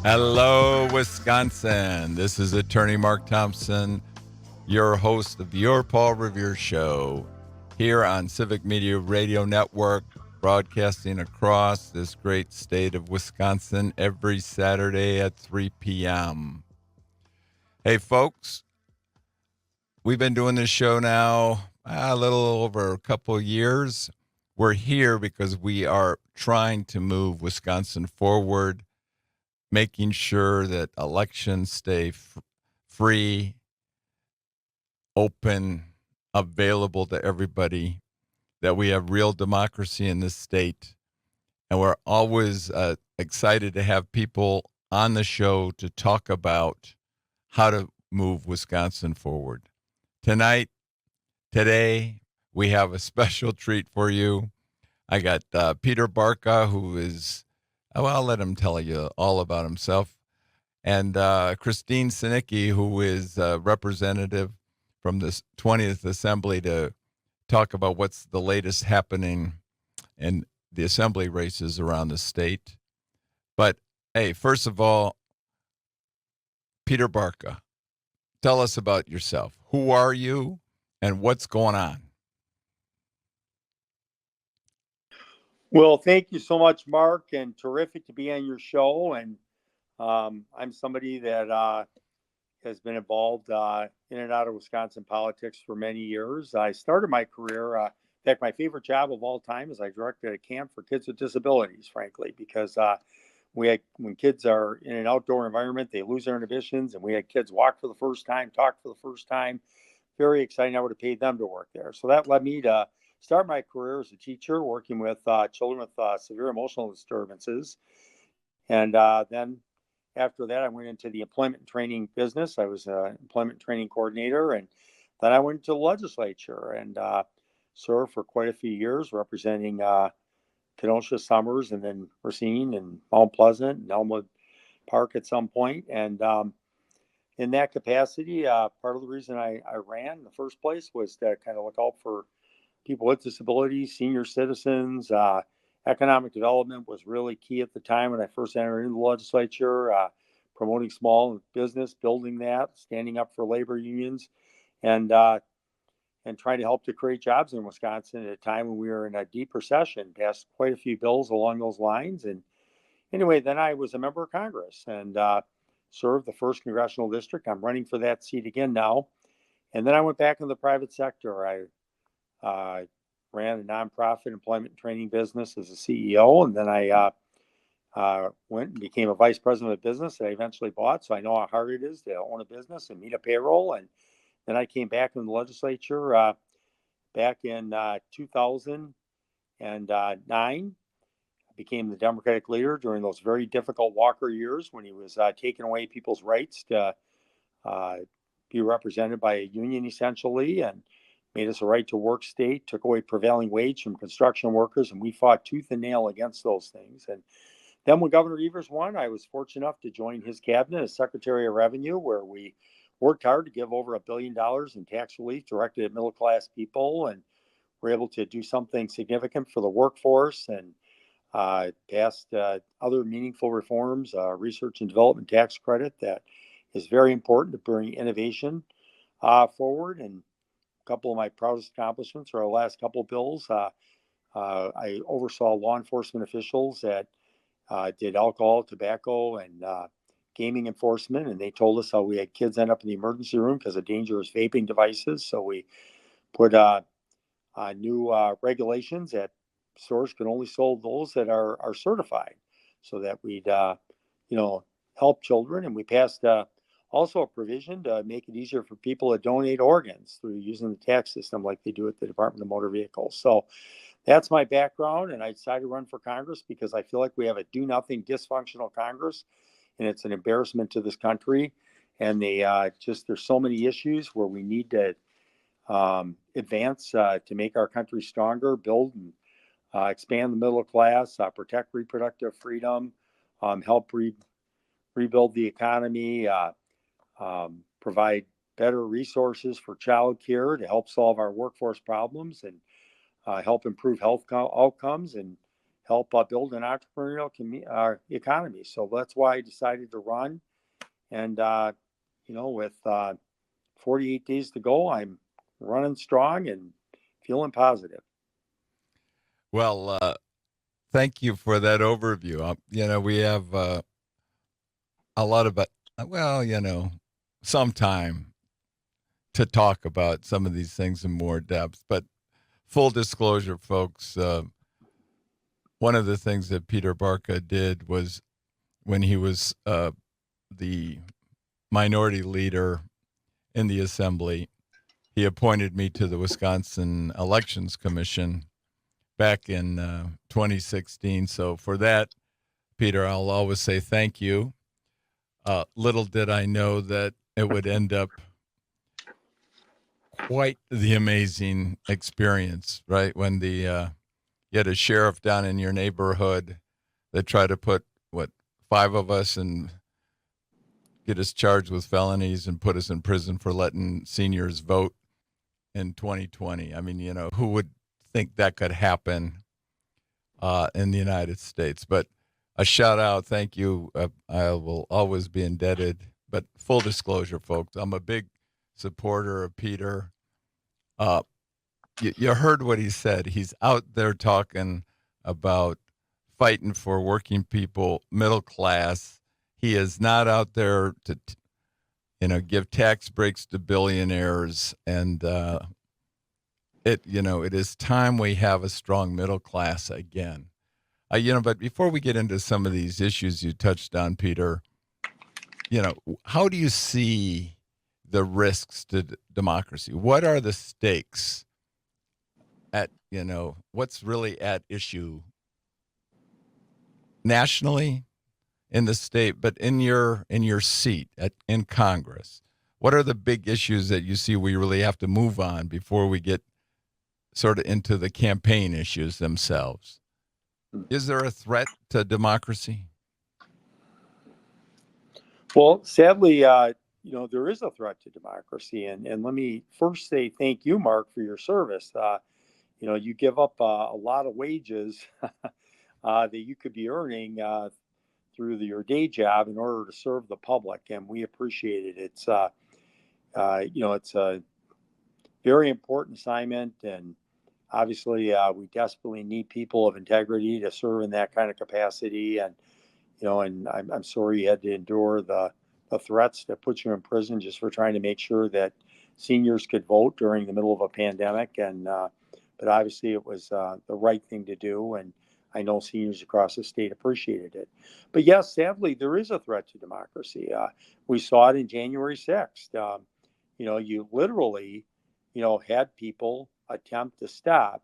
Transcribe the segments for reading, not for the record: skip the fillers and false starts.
Hello, Wisconsin. This is attorney Mark Thomsen, your host of your Paul Revere Show here on Civic Media Radio Network, broadcasting across this great state of Wisconsin every Saturday at 3 p.m. Hey, folks, we've been doing this show now a little over a couple of years. We're here because we are trying to move Wisconsin forward, making sure that elections stay free, open, available to everybody, that we have real democracy in this state. And we're always excited to have people on the show to talk about how to move Wisconsin forward. Today, we have a special treat for you. I got Peter Barca, who is, well, I'll let him tell you all about himself, and Christine Sinicki, who is a representative from the 20th Assembly, to talk about what's the latest happening in the assembly races around the state. But hey, first of all, Peter Barca, tell us about yourself. Who are you and what's going on? Well, thank you so much, Mark, and terrific to be on your show. And I'm somebody that has been involved in and out of Wisconsin politics for many years. I started my career, in fact, my favorite job of all time is I directed a camp for kids with disabilities, frankly, because when kids are in an outdoor environment, they lose their inhibitions, and we had kids walk for the first time, talk for the first time. Very exciting. I would have paid them to work there. So that led me to start my career as a teacher, working with children with severe emotional disturbances. And then after that, I went into the employment and training business. I was an employment training coordinator. And then I went to the legislature and served for quite a few years representing Kenosha, Summers, and then Racine and Mount Pleasant and Elmwood Park at some point. And in that capacity, part of the reason I ran in the first place was to kind of look out for people with disabilities, senior citizens. Economic development was really key at the time when I first entered into the legislature, promoting small business, building that, standing up for labor unions, and trying to help to create jobs in Wisconsin at a time when we were in a deep recession. Passed quite a few bills along those lines. And anyway, then I was a member of Congress and served the first congressional district. I'm running for that seat again now. And then I went back in the private sector. I ran a nonprofit employment training business as a CEO, and then I went and became a vice president of a business that I eventually bought. So I know how hard it is to own a business and meet a payroll. And then I came back in the legislature back in 2009. I became the Democratic leader during those very difficult Walker years when he was taking away people's rights to uh, be represented by a union, essentially, and made us a right to work state, took away prevailing wage from construction workers, and we fought tooth and nail against those things. And then when Governor Evers won, I was fortunate enough to join his cabinet as Secretary of Revenue, where we worked hard to give over $1 billion in tax relief directed at middle class people, and were able to do something significant for the workforce and passed other meaningful reforms, research and development tax credit that is very important to bring innovation forward. And a couple of my proudest accomplishments are our last couple of bills. I oversaw law enforcement officials that did alcohol, tobacco, and gaming enforcement, and they told us how we had kids end up in the emergency room because of dangerous vaping devices. So we put new regulations that stores can only sell those that are certified, so that we'd help children. And we passed also a provision to make it easier for people to donate organs through using the tax system like they do at the Department of Motor Vehicles. So that's my background, and I decided to run for Congress because I feel like we have a do-nothing, dysfunctional Congress, and it's an embarrassment to this country. And they there's so many issues where we need to advance to make our country stronger, build and expand the middle class, protect reproductive freedom, help rebuild the economy, provide better resources for childcare to help solve our workforce problems, and help improve health outcomes, and help build an entrepreneurial economy. So that's why I decided to run. And, with 48 days to go, I'm running strong and feeling positive. Well, thank you for that overview. We have a lot of, some time to talk about some of these things in more depth. But full disclosure, folks, one of the things that Peter Barca did was when he was the minority leader in the assembly, he appointed me to the Wisconsin Elections Commission back in 2016. So for that, Peter, I'll always say thank you. Little did I know that it would end up quite the amazing experience, right? When you had a sheriff down in your neighborhood that tried to put, 5 of us and get us charged with felonies and put us in prison for letting seniors vote in 2020. I mean, who would think that could happen in the United States? But a shout out, thank you. I will always be indebted. But full disclosure, folks, I'm a big supporter of Peter. You heard what he said. He's out there talking about fighting for working people, middle class. He is not out there to, give tax breaks to billionaires. And it is time we have a strong middle class again. But before we get into some of these issues you touched on, Peter, how do you see the risks to democracy? What are the stakes what's really at issue nationally in the state, but in your seat in Congress? What are the big issues that you see we really have to move on before we get sort of into the campaign issues themselves? Is there a threat to democracy? Well, sadly, there is a threat to democracy. And let me first say thank you, Mark, for your service. You give up a lot of wages that you could be earning through your day job in order to serve the public, and we appreciate it. It's it's a very important assignment, and obviously we desperately need people of integrity to serve in that kind of capacity. And I'm sorry you had to endure the threats that put you in prison just for trying to make sure that seniors could vote during the middle of a pandemic. And but obviously it was the right thing to do, and I know seniors across the state appreciated it. But yes, sadly, there is a threat to democracy. We saw it in January 6th. You literally, had people attempt to stop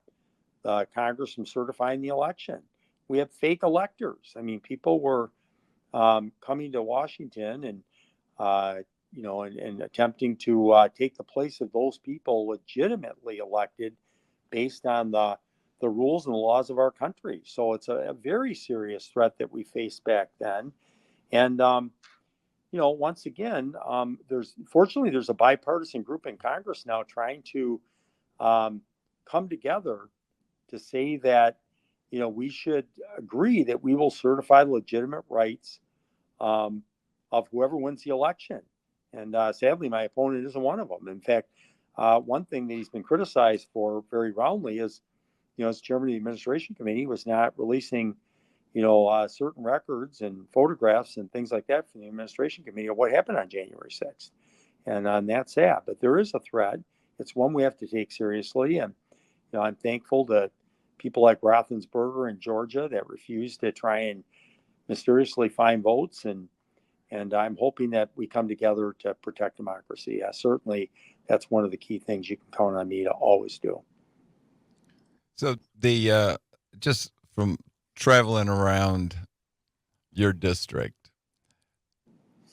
Congress from certifying the election. We have fake electors. I mean, people were coming to Washington and attempting to take the place of those people legitimately elected based on the rules and the laws of our country. So it's a very serious threat that we faced back then. And, once again, there's a bipartisan group in Congress now trying to come together to say that, we should agree that we will certify the legitimate rights of whoever wins the election. And sadly, my opponent isn't one of them. In fact, one thing that he's been criticized for very roundly is, as chairman of the administration committee, was not releasing, certain records and photographs and things like that from the administration committee of what happened on January 6th. And that's sad. But there is a threat. It's one we have to take seriously. And, I'm thankful to people like Roethlisberger in Georgia that refused to try and mysteriously find votes. And I'm hoping that we come together to protect democracy. Certainly, that's one of the key things you can count on me to always do. So the just from traveling around your district,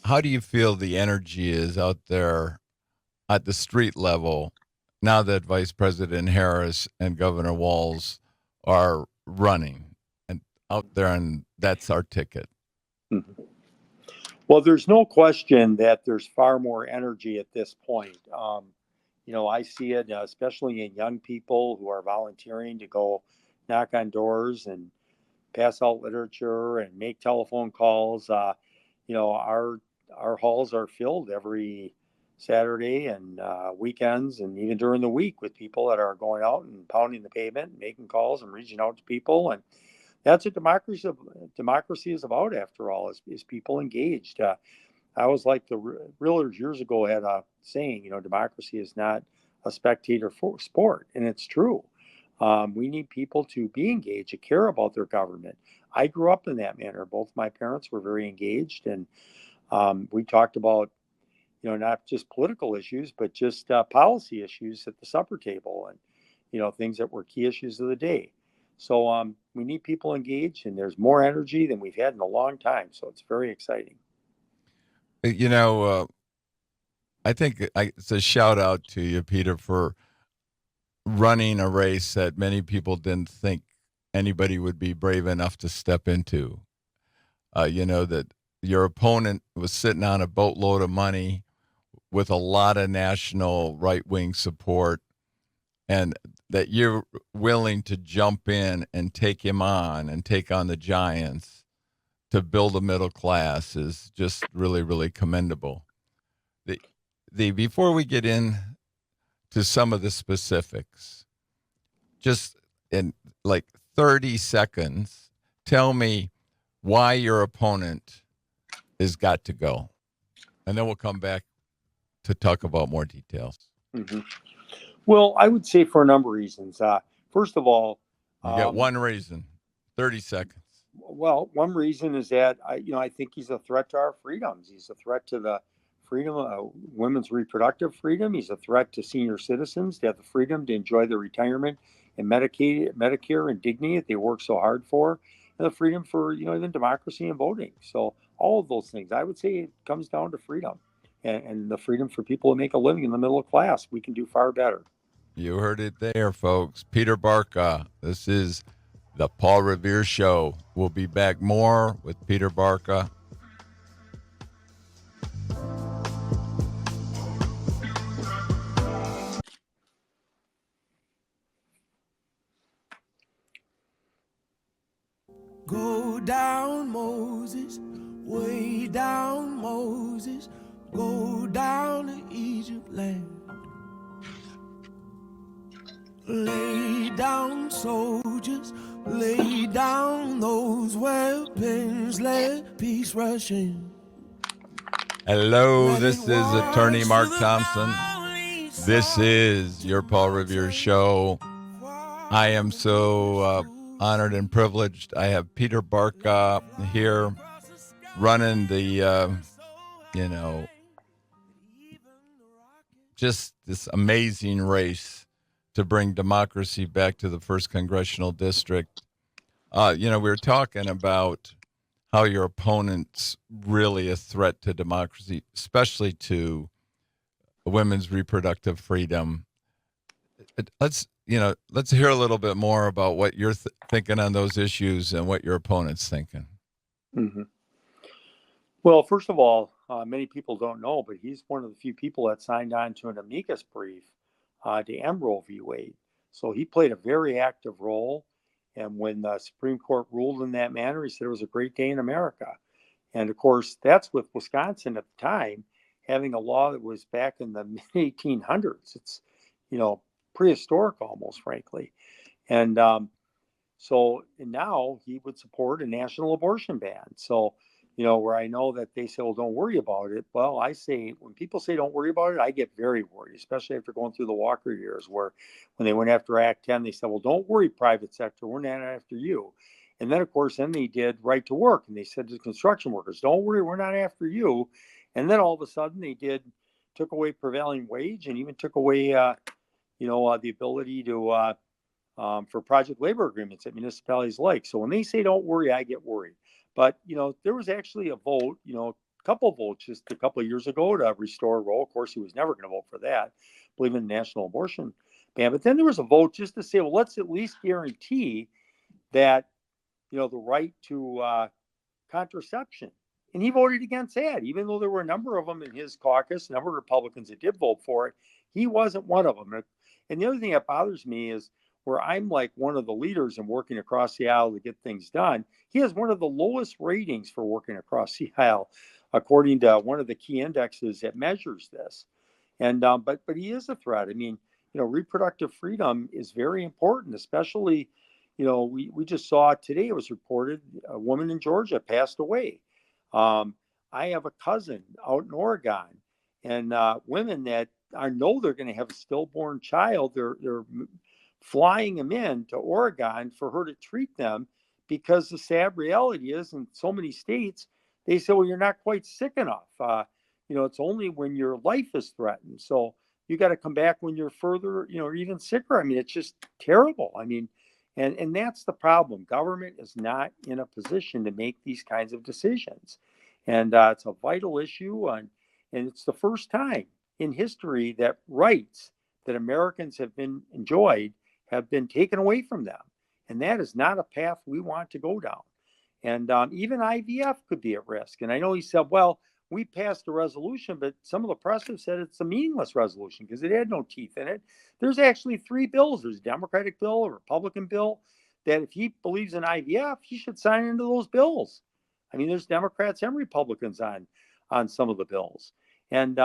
how do you feel the energy is out there at the street level now that Vice President Harris and Governor Walz are running and out there, and that's our ticket? Mm-hmm. Well, there's no question that there's far more energy at this point. I see it, especially in young people who are volunteering to go knock on doors and pass out literature and make telephone calls. Our halls are filled every Saturday and weekends, and even during the week, with people that are going out and pounding the pavement, and making calls and reaching out to people. And that's what democracy is about, after all, is people engaged. I was like the realtors years ago had a saying, democracy is not a spectator sport, and it's true. We need people to be engaged, to care about their government. I grew up in that manner. Both my parents were very engaged, and we talked about, not just political issues, but just policy issues at the supper table, and things that were key issues of the day. So we need people engaged, and there's more energy than we've had in a long time. So it's very exciting. I think it's a shout out to you, Peter, for running a race that many people didn't think anybody would be brave enough to step into. That your opponent was sitting on a boatload of money with a lot of national right-wing support, and that you're willing to jump in and take him on and take on the giants to build a middle class is just really, really commendable. Before we get in to some of the specifics, just in like 30 seconds, tell me why your opponent has got to go. And then we'll come back to talk about more details. Mm-hmm. Well, I would say for a number of reasons. First of all, you got one reason, 30 seconds. Well, one reason is that I think he's a threat to our freedoms. He's a threat to the freedom of women's reproductive freedom. He's a threat to senior citizens to have the freedom to enjoy their retirement and Medicare and dignity that they work so hard for, and the freedom for even democracy and voting. So all of those things, I would say, it comes down to freedom and the freedom for people to make a living in the middle class. We can do far better. You heard it there, folks. Peter Barca. This is the Paul Revere Show. We'll be back more with Peter Barca. Go down, Moses, way down, Moses, go down to Egypt land. Lay down, soldiers, lay down those weapons, let peace rush in. Hello, this is attorney Mark Thomsen. This is your Paul Revere Show. I am so honored and privileged. I have Peter Barca here running the, just this amazing race to bring democracy back to the 1st Congressional District. We were talking about how your opponent's really a threat to democracy, especially to women's reproductive freedom. Let's hear a little bit more about what you're thinking on those issues and what your opponent's thinking. Mm-hmm. Well, first of all, many people don't know, but he's one of the few people that signed on to an amicus brief to end Roe v. Wade. So he played a very active role. And when the Supreme Court ruled in that manner, he said it was a great day in America. And of course, that's with Wisconsin at the time having a law that was back in the mid-1800s. It's, prehistoric almost, frankly. And so now he would support a national abortion ban. So, where I know that they say, well, don't worry about it. Well, I say, when people say don't worry about it, I get very worried, especially after going through the Walker years, where when they went after Act 10, they said, well, don't worry, private sector, we're not after you. And then, of course, then they did right to work, and they said to construction workers, don't worry, we're not after you. And then all of a sudden they took away prevailing wage and even took away, the ability to, for project labor agreements that municipalities like. So when they say don't worry, I get worried. But, there was actually a vote, a couple of votes just a couple of years ago to restore Roe. Of course, he was never going to vote for that, believe in the national abortion ban. But then there was a vote just to say, well, let's at least guarantee that, the right to contraception. And he voted against that, even though there were a number of them in his caucus, a number of Republicans that did vote for it. He wasn't one of them. And the other thing that bothers me is where I'm like one of the leaders in working across the aisle to get things done, he has one of the lowest ratings for working across the aisle, according to one of the key indexes that measures this. And but he is a threat. I mean, reproductive freedom is very important, especially, we just saw today, it was reported a woman in Georgia passed away. I have a cousin out in Oregon, and women that I know they're going to have a stillborn child, they're flying them in to Oregon for her to treat them, because the sad reality is in so many states, they say, well, you're not quite sick enough. It's only when your life is threatened. So you got to come back when you're further, or even sicker. I mean, it's just terrible. I mean, and that's the problem. Government is not in a position to make these kinds of decisions. And it's a vital issue. And it's the first time in history that rights that Americans have been enjoyed have been taken away from them. And that is not a path we want to go down. And even IVF could be at risk. And I know he said, well, we passed a resolution, but some of the press have said it's a meaningless resolution because it had no teeth in it. There's actually 3 bills. There's a Democratic bill, a Republican bill, that if he believes in IVF, he should sign into those bills. I mean, there's Democrats and Republicans on some of the bills. And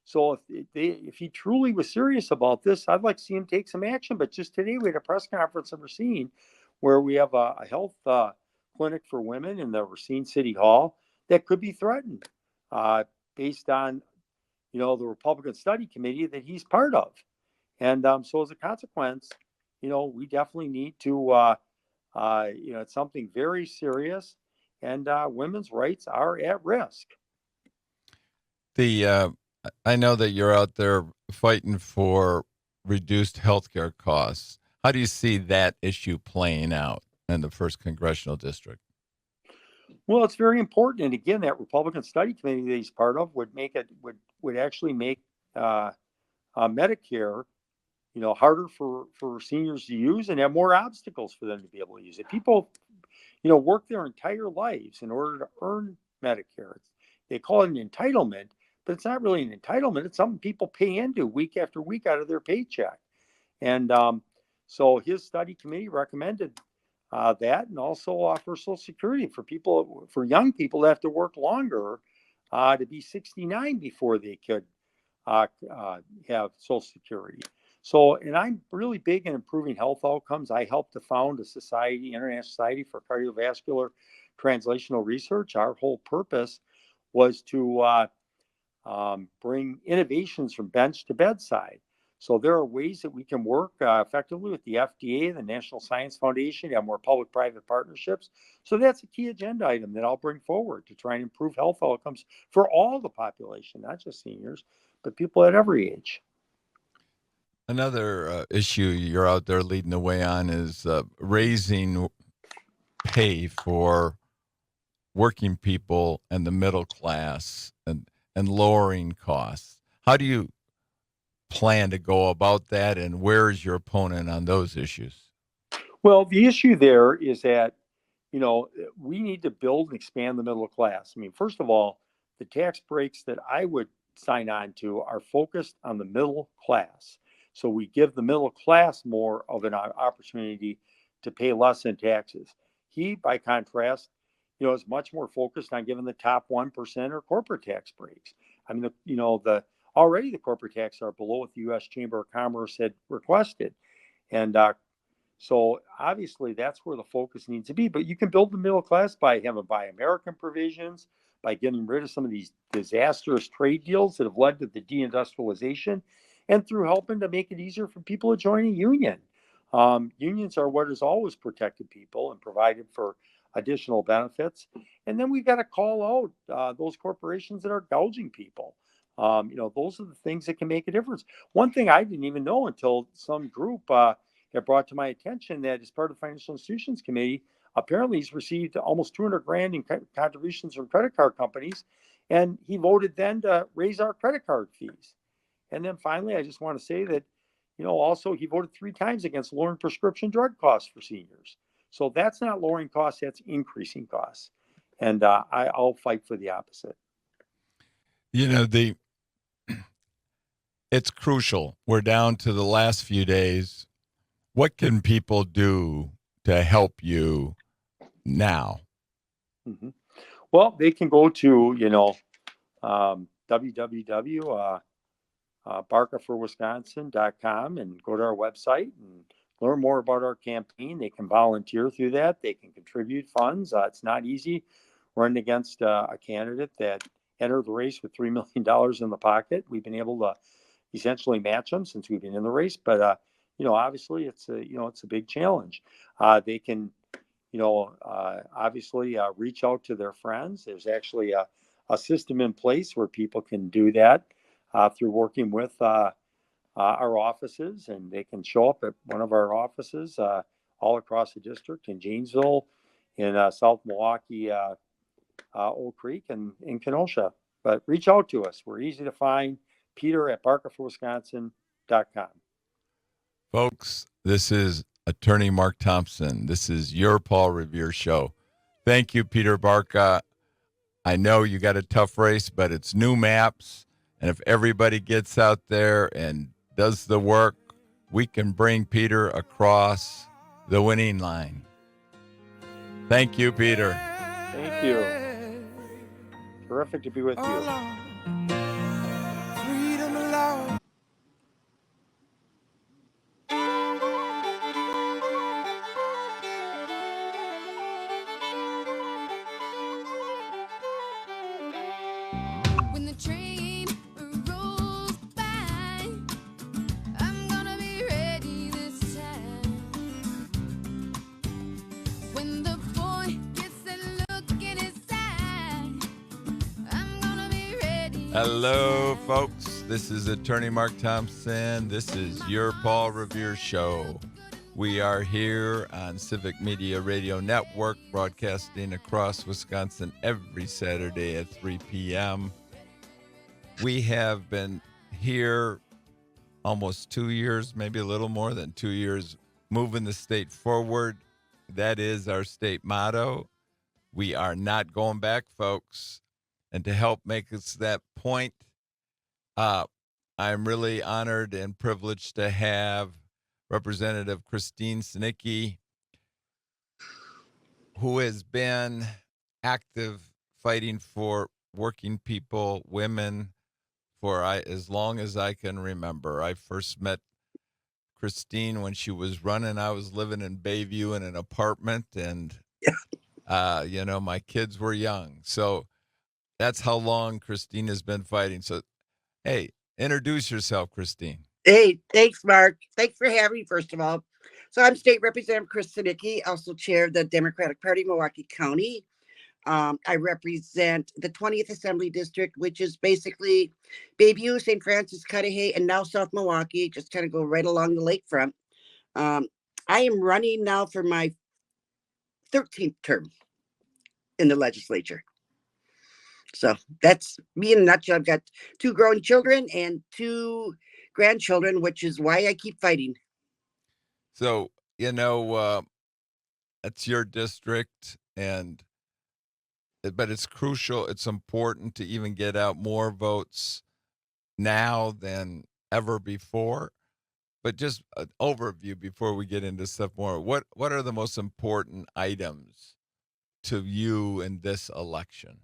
so if he truly was serious about this, I'd like to see him take some action. But just today we had a press conference in Racine where we have a health clinic for women in the Racine City Hall that could be threatened based on, the Republican study committee that he's part of. And so as a consequence, we definitely need to, it's something very serious, and women's rights are at risk. I know that you're out there fighting for reduced healthcare costs. How do you see that issue playing out in the 1st Congressional District? Well, it's very important. And again, that Republican study committee that he's part of would actually make Medicare, harder for seniors to use and have more obstacles for them to be able to use it. People, work their entire lives in order to earn Medicare. They call it an entitlement, but it's not really an entitlement. It's something people pay into week after week out of their paycheck. And so his study committee recommended that, and also for Social Security for young people that have to work longer to be 69 before they could have Social Security. So, and I'm really big in improving health outcomes. I helped to found a society, International Society for Cardiovascular Translational Research. Our whole purpose was to bring innovations from bench to bedside. So there are ways that we can work effectively with the FDA, the National Science Foundation, and more public-private partnerships. So that's a key agenda item that I'll bring forward to try and improve health outcomes for all the population, not just seniors, but people at every age. Another issue you're out there leading the way on is raising pay for working people and the middle class and lowering costs. How do you plan to go about that, and where is your opponent on those issues? Well, the issue there is that, we need to build and expand the middle class. I mean, first of all, the tax breaks that I would sign on to are focused on the middle class. So we give the middle class more of an opportunity to pay less in taxes. He, by contrast, is much more focused on giving the top 1% or corporate tax breaks. I mean, already the corporate tax are below what the U.S. Chamber of Commerce had requested. And so obviously that's where the focus needs to be. But you can build the middle class by having Buy American provisions, by getting rid of some of these disastrous trade deals that have led to the deindustrialization, and through helping to make it easier for people to join a union. Unions are what has always protected people and provided for additional benefits. And then we've got to call out those corporations that are gouging people. Those are the things that can make a difference. One thing I didn't even know until some group had brought to my attention that as part of the Financial Institutions Committee, apparently he's received almost $200,000 in contributions from credit card companies. And he voted then to raise our credit card fees. And then finally, I just want to say that, also he voted 3 times against lowering prescription drug costs for seniors. So that's not lowering costs, that's increasing costs. And I'll fight for the opposite. It's crucial. We're down to the last few days. What can people do to help you now? Mm-hmm. Well, they can go to, www.barcaforwisconsin.com and go to our website and learn more about our campaign. They can volunteer through that. They can contribute funds. It's not easy running against a candidate that entered the race with $3 million in the pocket. We've been able to essentially match them since we've been in the race, but obviously it's a big challenge. They can obviously reach out to their friends. There's actually a system in place where people can do that through working with our offices, and they can show up at one of our offices all across the district in Janesville, in South Milwaukee, Oak Creek, and in Kenosha. But reach out to us. We're easy to find. Peter at barcaforwisconsin.com. Folks, this is Attorney Mark Thomsen. This is your Paul Revere show. Thank you, Peter Barca. I know you got a tough race, but it's new maps. And if everybody gets out there and does the work, we can bring Peter across the winning line. Thank you, Peter. Thank you. Terrific to be with you. Freedom alone. When the train rolls by, I'm gonna be ready this time. When the boy gets that look in his eye, I'm gonna be ready. Hello, folks. This is Attorney Mark Thomsen. This is your Paul Revere show. We are here on Civic Media Radio Network, broadcasting across Wisconsin every Saturday at 3 p.m. We have been here almost 2 years, maybe a little more than 2 years, moving the state forward. That is our state motto. We are not going back, folks. And to help make us that point, I'm really honored and privileged to have Representative Christine Sinicki, who has been active fighting for working people, women, for as long as I can remember. I first met Christine when she was running. I was living in Bayview in an apartment, and my kids were young. So that's how long Christine has been fighting. So, hey, introduce yourself, Christine. Hey, thanks, Mark. Thanks for having me, first of all. So I'm State Representative Chris Sinicki, also chair of the Democratic Party, Milwaukee County. I represent the 20th Assembly District, which is basically Bayview, St. Francis, Cudahy, and now South Milwaukee, just kind of go right along the lakefront. I am running now for my 13th term in the legislature. So that's me in a nutshell. I've got 2 grown children and 2 grandchildren, which is why I keep fighting. So, it's your district, but it's crucial. It's important to even get out more votes now than ever before. But just an overview before we get into stuff more. What are the most important items to you in this election?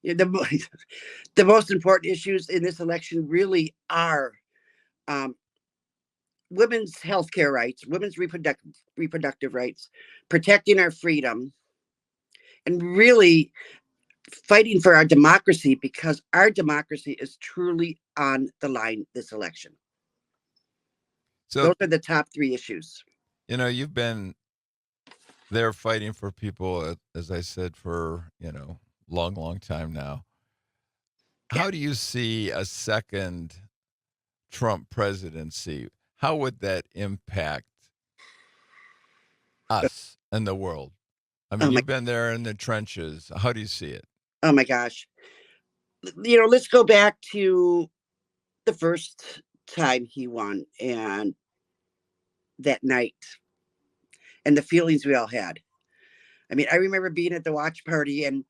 The most important issues in this election really are women's health care rights, women's reproductive rights, protecting our freedom, and really fighting for our democracy, because our democracy is truly on the line this election. So those are the top 3 issues. You've been there fighting for people, as I said, for, long time now. How do you see a second Trump presidency? How would that impact us and the world? I mean, you've been there in the trenches. How do you see it? Oh my gosh. Let's go back to the first time he won, and that night, and the feelings we all had. I mean, I remember being at the watch party and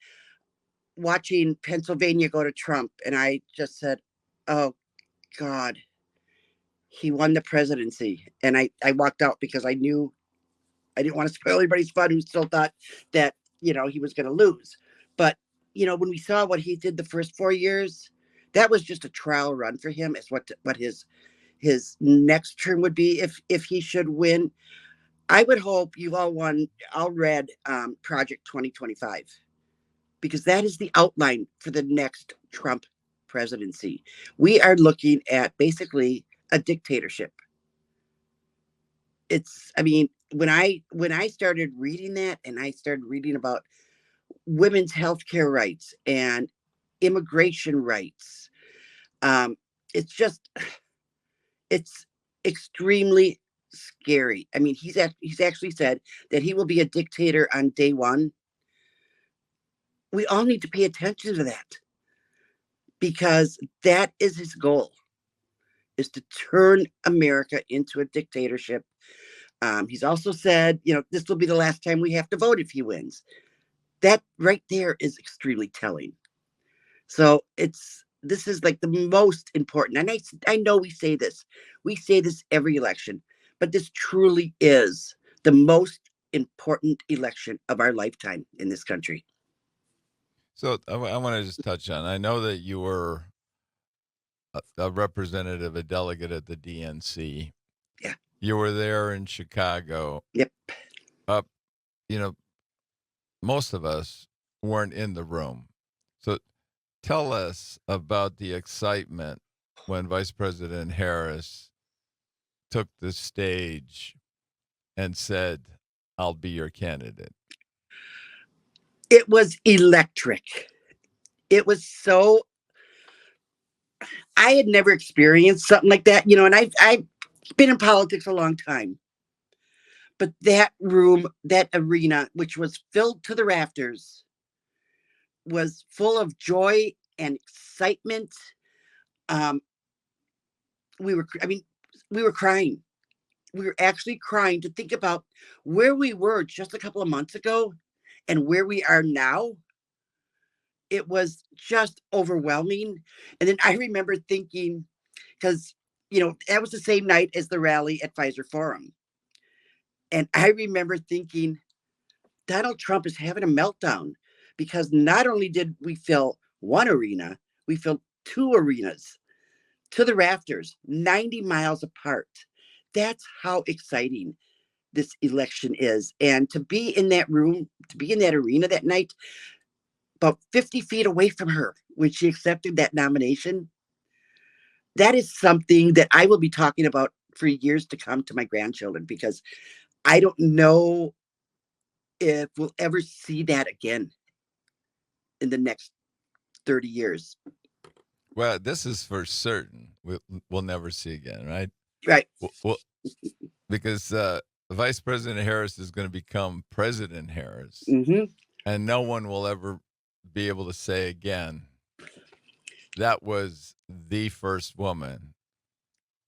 watching Pennsylvania go to Trump, and I just said, oh God, he won the presidency. And I walked out because I knew I didn't want to spoil anybody's fun who still thought that, he was going to lose. But, when we saw what he did the first 4 years, that was just a trial run for him as what his next term would be if he should win. I would hope you've all read Project 2025, because that is the outline for the next Trump presidency. We are looking at basically a dictatorship. When I started reading that, and I started reading about women's health care rights and immigration rights, it's extremely scary. He's actually said that he will be a dictator on day one. We all need to pay attention to that, because that is his goal, is to turn America into a dictatorship. He's also said, this will be the last time we have to vote if he wins. That right there is extremely telling. So this is like the most important. And I know we say this every election, but this truly is the most important election of our lifetime in this country. So I want to just touch on, I know that you were a representative, a delegate at the DNC. Yeah. You were there in Chicago. Yep. Most of us weren't in the room. So tell us about the excitement when Vice President Harris took the stage and said, "I'll be your candidate." It was electric. It was so, I had never experienced something like that, and I've been in politics a long time. But that room, that arena, which was filled to the rafters, was full of joy and excitement. We were crying. We were actually crying to think about where we were just a couple of months ago and where we are now. It was just overwhelming. And then I remember thinking, because, that was the same night as the rally at Pfizer Forum. And I remember thinking, Donald Trump is having a meltdown, because not only did we fill one arena, we filled two arenas to the rafters, 90 miles apart. That's how exciting this election is. And to be in that room, to be in that arena that night, about 50 feet away from her when she accepted that nomination, that is something that I will be talking about for years to come to my grandchildren, because I don't know if we'll ever see that again in the next 30 years. Well, this is for certain. We'll never see again, right? Right. Well, because Vice President Harris is going to become President Harris, and no one will ever be able to say again, that was the first woman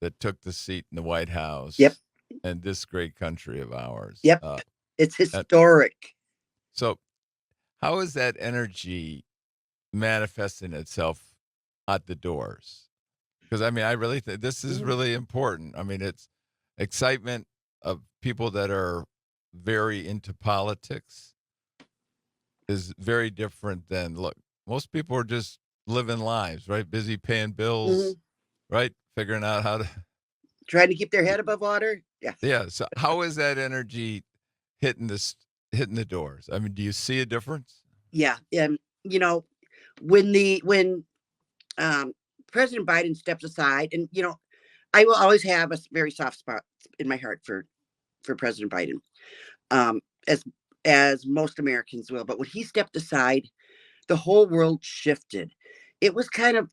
that took the seat in the White House. Yep. And this great country of ours. Yep. It's historic. So how is that energy manifesting itself at the doors? Because, I really think this is really important. It's excitement of people that are very into politics is very different than, look, most people are just living lives, right? Busy paying bills, right? Figuring out how to. Trying to keep their head above water. Yeah. Yeah. So how is that energy hitting the doors? Do you see a difference? Yeah. When President Biden steps aside, and I will always have a very soft spot in my heart for President Biden, as most Americans will. But when he stepped aside, the whole world shifted. It was kind of,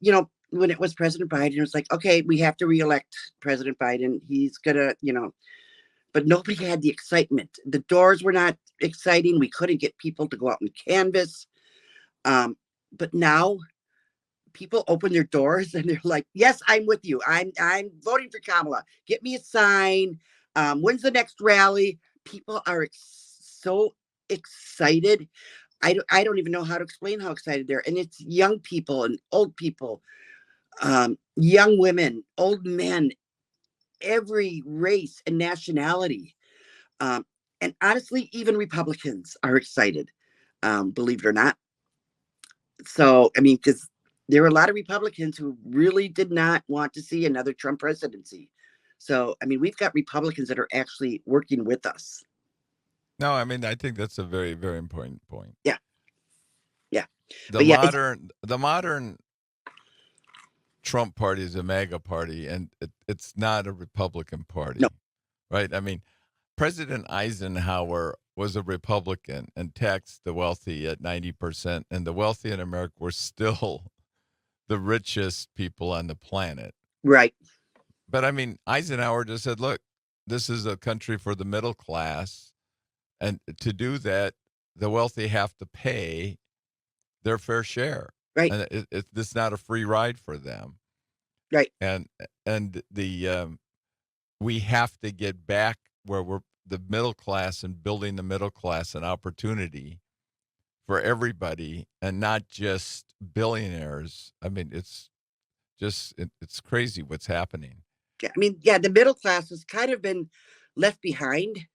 when it was President Biden, it was like, okay, we have to reelect President Biden. He's gonna, but nobody had the excitement. The doors were not exciting. We couldn't get people to go out and canvass. But now people open their doors and they're like, yes, I'm with you. I'm voting for Kamala. Get me a sign. When's the next rally? People are so excited. I don't even know how to explain how excited they're. And it's young people and old people, young women, old men. every race and nationality. Um, and honestly, even Republicans are excited, believe it or not. So, I mean, because there were a lot of Republicans who really did not want to see another Trump presidency. So, I mean, we've got Republicans that are actually working with us. No, I mean, I think that's a very, very important point. Yeah. Yeah. The But yeah, modern Trump party is a MAGA party, and it's not a Republican party, no, right? I mean, President Eisenhower was a Republican and taxed the wealthy at 90%, and the wealthy in America were still the richest people on the planet. right. But I mean, Eisenhower just said, look, this is a country for the middle class. And to do that, the wealthy have to pay their fair share. Right. And it's not a free ride for them. Right. And we have to get back where we're the middle class and building the middle class an opportunity for everybody and not just billionaires. I mean, it's just it's crazy what's happening. Yeah, I mean, yeah, the middle class has kind of been left behind.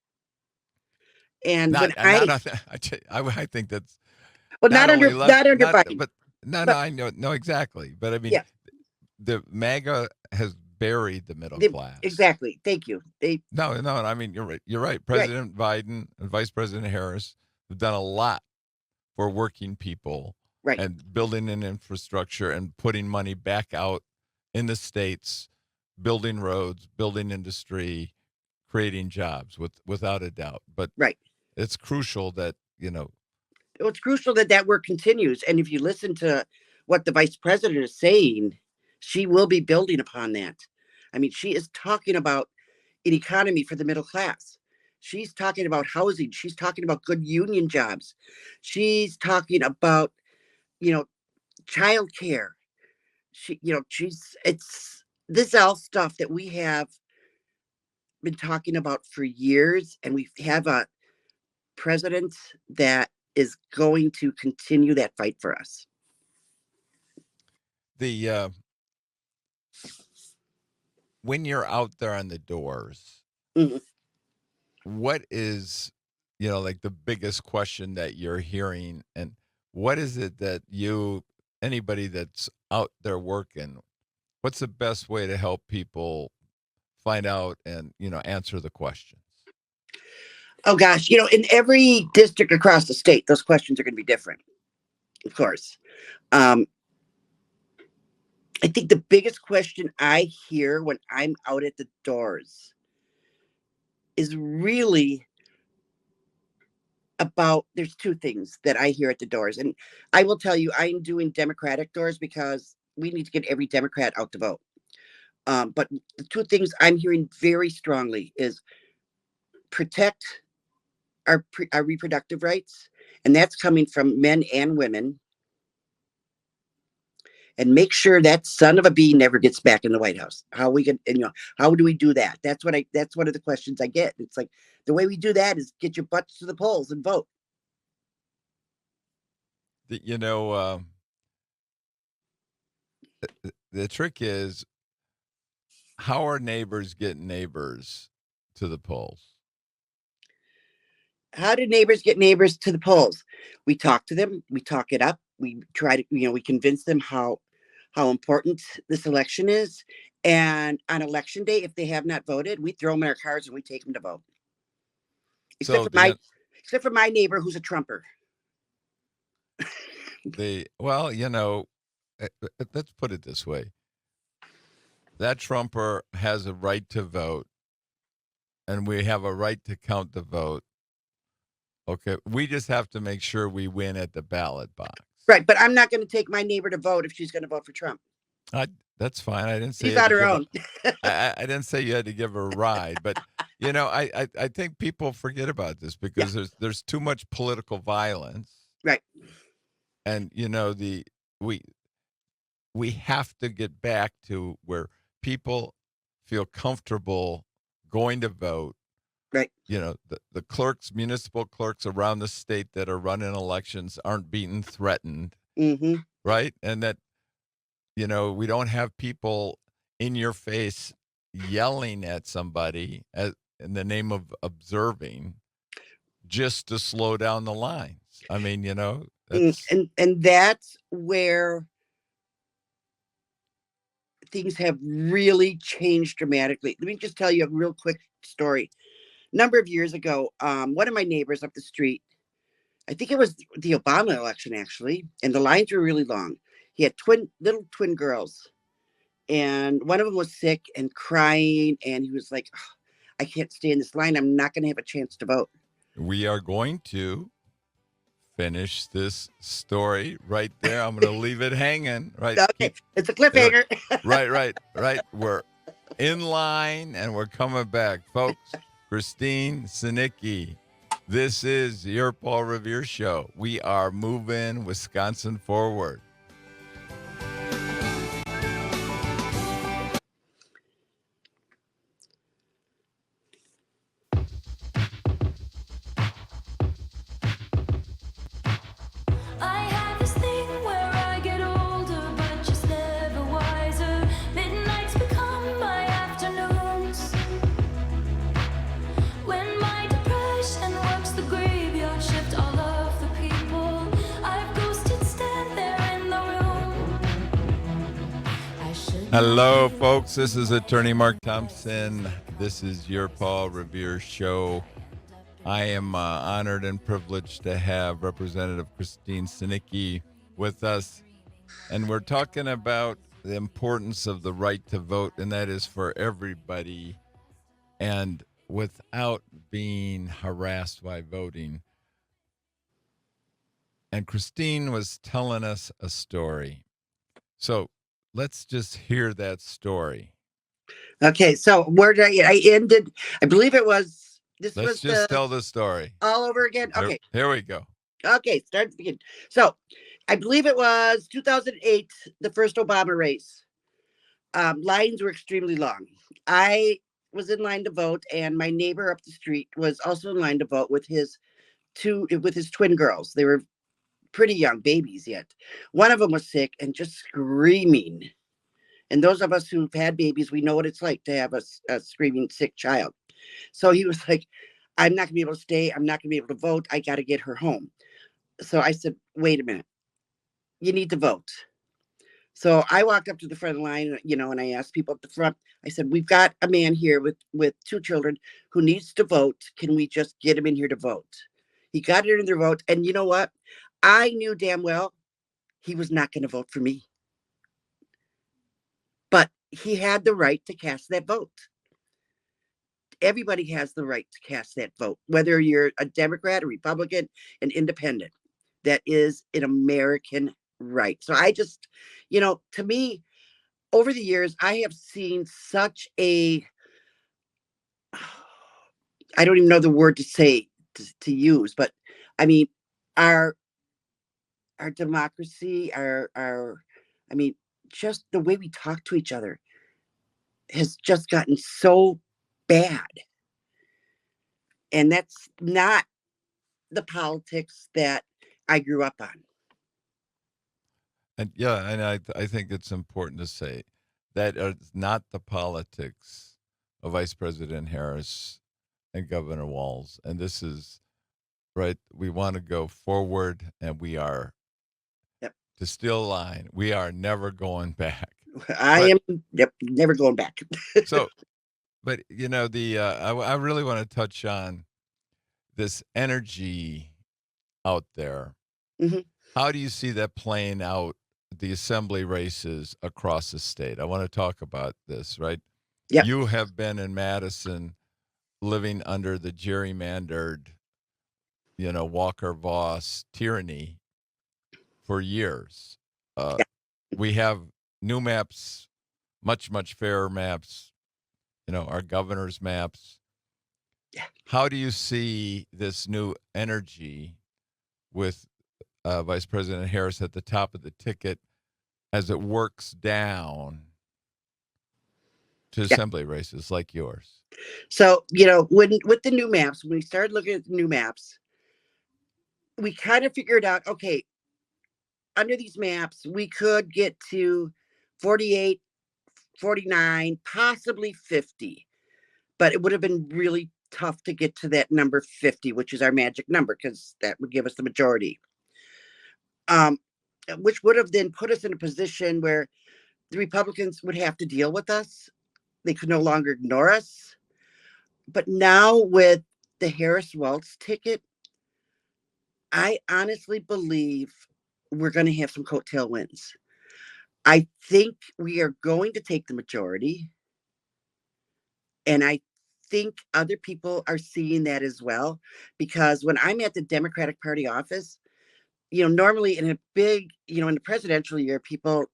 And I think that's not under Biden. But I know exactly. But I mean, yeah, the MAGA has buried the middle class. Exactly. Thank you. No. I mean, you're right. President Biden and Vice President Harris have done a lot for working people, right, and building an infrastructure and putting money back out in the states, building roads, building industry, creating jobs without a doubt. But right, it's crucial that it's crucial that work continues. And if you listen to what the vice president is saying, she will be building upon that. I mean, she is talking about an economy for the middle class. She's talking about housing. She's talking about good union jobs. She's talking about, childcare. This is all stuff that we have been talking about for years, and we have a president that is going to continue that fight for us. When you're out there on the doors, Mhm. what is, like the biggest question that you're hearing, and what is it that anybody that's out there working, what's the best way to help people find out and, answer the questions? Oh gosh, in every district across the state, those questions are going to be different, of course. I think the biggest question I hear when I'm out at the doors is really about, there's two things that I hear at the doors. And I will tell you, I'm doing Democratic doors because we need to get every Democrat out to vote. But the two things I'm hearing very strongly is protect our reproductive rights. And that's coming from men and women. And make sure that son of a bee never gets back in the White House. How do we do that? That's one of the questions I get. It's like, the way we do that is get your butts to the polls and vote. The trick is, how are neighbors get neighbors to the polls? How do neighbors get neighbors to the polls? We talk to them. We talk it up. We try to, we convince them how important this election is. And on election day, if they have not voted, we throw them in our cars and we take them to vote. Except for my neighbor who's a Trumper. Let's put it this way. That Trumper has a right to vote, and we have a right to count the vote. Okay, we just have to make sure we win at the ballot box. Right, but I'm not going to take my neighbor to vote if she's going to vote for Trump. That's fine. I didn't say she's on her own. I didn't say you had to give her a ride, but I think people forget about this because there's too much political violence. Right. And we have to get back to where people feel comfortable going to vote. Right. The clerks, municipal clerks around the state that are running elections aren't being threatened. Mm-hmm. Right. And that, we don't have people in your face yelling at somebody in the name of observing just to slow down the lines. I mean, that's and that's where things have really changed dramatically. Let me just tell you a real quick story. A number of years ago, one of my neighbors up the street, I think it was the Obama election actually, and the lines were really long. He had little twin girls, and one of them was sick and crying, and he was like, "Oh, I can't stay in this line. I'm not going to have a chance to vote." we are going to finish this story right there. I'm going to leave it hanging. Right. Okay, it's a cliffhanger. Right. We're in line and we're coming back, folks. Christine Sinicki. This is your Paul Revere show. We are moving Wisconsin forward. I have this thing where I get older, but just never wiser. Midnights become my afternoons. When my depression works the graveyard shift, all of the people I've ghosted stand there in the room. Hello, folks. This is Attorney Mark Thomsen. This is your Paul Revere show. I am honored and privileged to have Representative Christine Sinicki with us. And we're talking about the importance of the right to vote, and that is for everybody, and without being harassed by voting. And Christine was telling us a story. So let's just hear that story. Okay, so where did I ended? I believe it was. Let's just tell the story. All over again. Okay. Here we go. Okay, start at the beginning. So, I believe it was 2008, the first Obama race. Lines were extremely long. I was in line to vote, and my neighbor up the street was also in line to vote with his twin girls. They were pretty young babies yet. One of them was sick and just screaming. And those of us who've had babies, we know what it's like to have a screaming sick child. So he was like, "I'm not gonna be able to stay. I'm not gonna be able to vote. I got to get her home." So I said, "Wait a minute. You need to vote." So I walked up to the front of the line, and I asked people at the front. I said, "We've got a man here with two children who needs to vote. Can we just get him in here to vote?" He got in their vote. And you know what? I knew damn well he was not going to vote for me. But he had the right to cast that vote. Everybody has the right to cast that vote, whether you're a Democrat, a Republican, an independent. That is an American right. So I just, to me, over the years, I have seen such I don't even know the word to say, to use, but I mean, our democracy, just the way we talk to each other has just gotten so bad. And that's not the politics that I grew up on. And I think it's important to say that it's not the politics of Vice President Harris and Governor Walz. And this is right. We want to go forward, and we are to steal line. We are never going back. I am never going back. So, but I really want to touch on this energy out there. Mm-hmm. How do you see that playing out the assembly races across the state? I want to talk about this, right? Yeah. You have been in Madison living under the gerrymandered, Walker-Voss tyranny for years. We have new maps, much, much fairer maps, our governor's maps. Yeah. How do you see this new energy with Vice President Harris at the top of the ticket as it works down to assembly races like yours? So, with the new maps, when we started looking at the new maps, we kind of figured out, okay, under these maps, we could get to 48 49, possibly 50. But it would have been really tough to get to that number 50, which is our magic number, because that would give us the majority. Which would have then put us in a position where the Republicans would have to deal with us. They could no longer ignore us. But now with the Harris-Walz ticket, I honestly believe we're going to have some coattail wins. I think we are going to take the majority. And I think other people are seeing that as well. Because when I'm at the Democratic Party office, normally in a big, in the presidential year, people,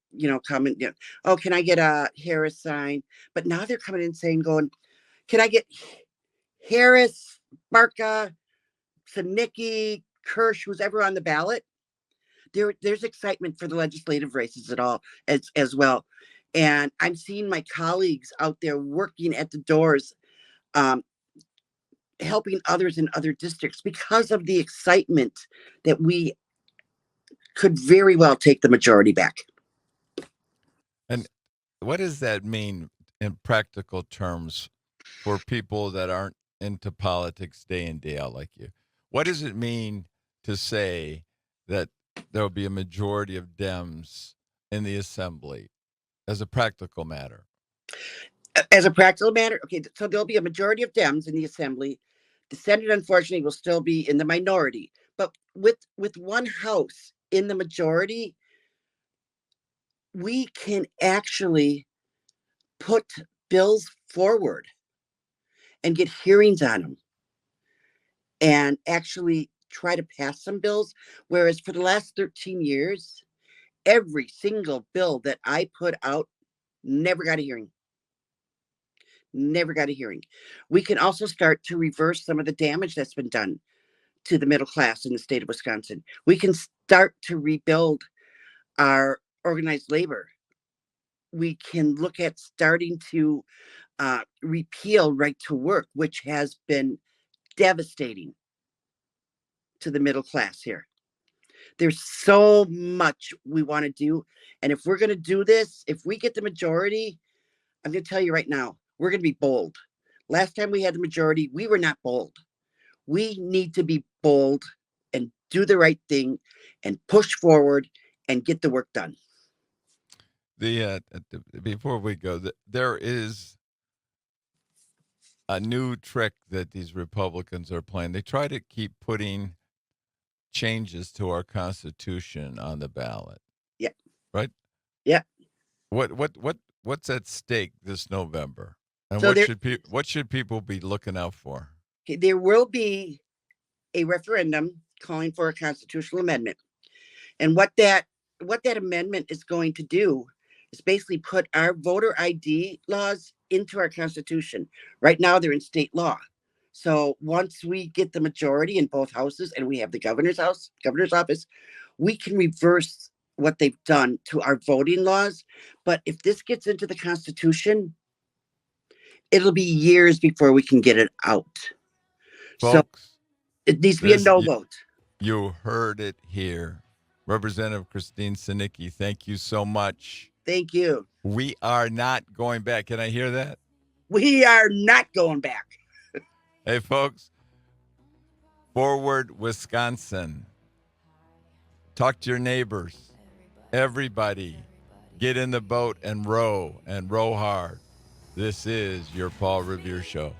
come and, oh, can I get a Harris sign? But now they're coming in saying, can I get Harris, Barca, Sinicki, Kirsch, who's ever on the ballot? There's excitement for the legislative races at all as well. And I'm seeing my colleagues out there working at the doors, helping others in other districts because of the excitement that we could very well take the majority back. And what does that mean in practical terms for people that aren't into politics day in, day out like you? What does it mean to say that there'll be a majority of Dems in the assembly as a practical matter? As a practical matter, okay, so there'll be a majority of Dems in the assembly. The Senate, unfortunately, will still be in the minority. But with one House in the majority, we can actually put bills forward and get hearings on them and actually try to pass some bills. Whereas for the last 13 years, every single bill that I put out never got a hearing. Never got a hearing. We can also start to reverse some of the damage that's been done to the middle class in the state of Wisconsin. We can start to rebuild our organized labor. We can look at starting to repeal right to work, which has been devastating to the middle class here. There's so much we want to do. And if we're going to do this, if we get the majority, I'm going to tell you right now, we're going to be bold. Last time we had the majority, we were not bold. We need to be bold and do the right thing and push forward and get the work done. Before we go, there is a new trick that these Republicans are playing. They try to keep putting changes to our Constitution on the ballot. Yeah. Right? Yeah. What's at stake this November? And So what should people be looking out for? Okay, there will be a referendum calling for a constitutional amendment. And what that amendment is going to do is basically put our voter ID laws into our Constitution. Right now, they're in state law. So once we get the majority in both houses and we have the governor's office, we can reverse what they've done to our voting laws. But if this gets into the Constitution, it'll be years before we can get it out. Folks, so it needs to be a no vote. You heard it here. Representative Christine Sinicki, thank you so much. Thank you. We are not going back. Can I hear that? We are not going back. Hey, folks, forward Wisconsin. Talk to your neighbors. Everybody, get in the boat and row hard. This is your Paul Revere Show.